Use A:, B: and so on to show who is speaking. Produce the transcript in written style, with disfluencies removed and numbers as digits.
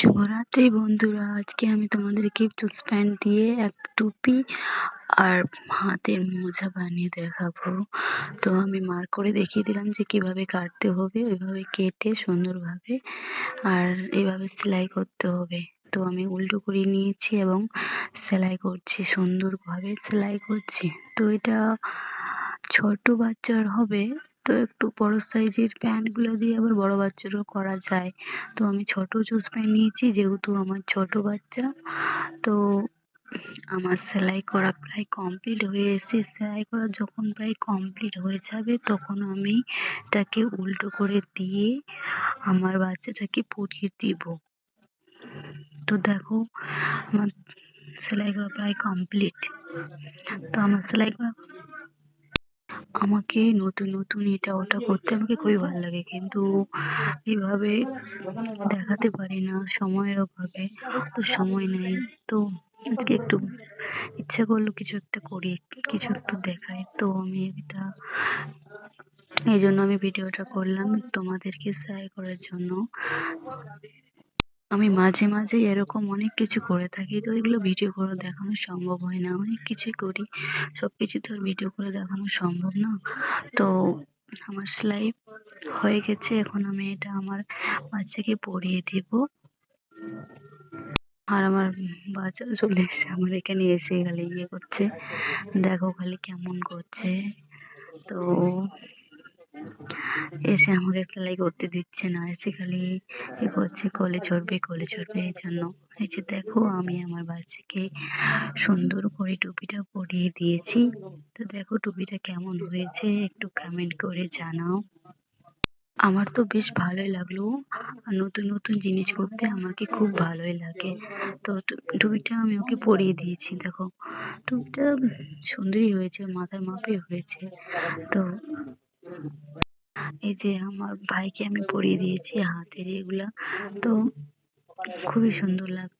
A: শুভরাত্রি বন্ধুরা, আজকে আমি তোমাদেরকে টুথ প্যান্ট দিয়ে এক টুপি আর হাতের মোজা বানিয়ে দেখাবো। তো আমি মার্ক করে দেখিয়ে দিলাম যে কিভাবে কাটতে হবে, ওইভাবে কেটে সুন্দরভাবে আর এইভাবে সেলাই করতে হবে। তো আমি উল্টো করে নিয়েছি এবং সেলাই করছি, সুন্দরভাবে সেলাই করছি। তো এটা ছোট বাচ্চার হবে, তো একটু বড় সাইজের প্যান্ট গুলো দিয়ে আবার বড় বাচ্চারও করা যায়। তো আমি ছোট চুজ প্যান্ট নিয়েছি যেহেতু আমার ছোট বাচ্চা। তো আমার সেলাই করা প্রায় কমপ্লিট হয়ে এসেছে। সেলাই করা যখন প্রায় কমপ্লিট হয়ে যাবে তখন আমি এটাকে উল্টো করে দিয়ে আমার বাচ্চাটাকে পরিয়ে দিব। তো দেখো, আমার সেলাই করা প্রায় কমপ্লিট। তো আমার সেলাই করা, আমাকে নতুন নতুন এটা ওটা করতে আমাকে খুবই ভালো লাগে, কিন্তু এইভাবে দেখাতে পারি না সময়ের অভাবে। তো সময় নেই, তো আজকে একটু ইচ্ছা করলো কিছু একটা করি, কিছু একটু দেখাই। তো আমি এটা এই জন্য আমি ভিডিওটা করলাম তোমাদেরকে শেয়ার করার জন্য। আমি মাঝে মাঝে এরকম অনেক কিছু করে থাকি, তো এগুলো ভিডিও করে দেখানো সম্ভব হয় না। অনেক কিছুই করি, সবকিছু তো আর ভিডিও করে দেখানো সম্ভব না। তো আমার সেলাই হয়ে গেছে, এখন আমি এটা আমার বাচ্চাকে পরিয়ে দিব। আর আমার বাচ্চা চলে এসে আমার এখানে এসে খালি ইয়ে করছে, দেখো খালি কেমন করছে। তো এসে আমাকে সেলাই করতে দিচ্ছে না, এসে খালি এ করছে কোলে চড়বে কোলে চড়বে। এই জন্য এই যে দেখো, আমি আমার বাচ্চাকে সুন্দর করে টুপিটা পরিয়ে দিয়েছি। তো দেখো টুপিটা কেমন হয়েছে একটু কমেন্ট করে জানাও। আমার তো বেশ ভালোই লাগলো, আর নতুন নতুন জিনিস করতে আমাকে খুব ভালোই লাগে। তো টুপিটা আমি ওকে পরিয়ে দিয়েছি, দেখো টুপিটা সুন্দরই হয়েছে, মাথার মাপে হয়েছে। তো এই যে আমার ভাইকে আমি পরিয়ে দিয়েছি হাতের এগুলা, তো খুবই সুন্দর লাগছে।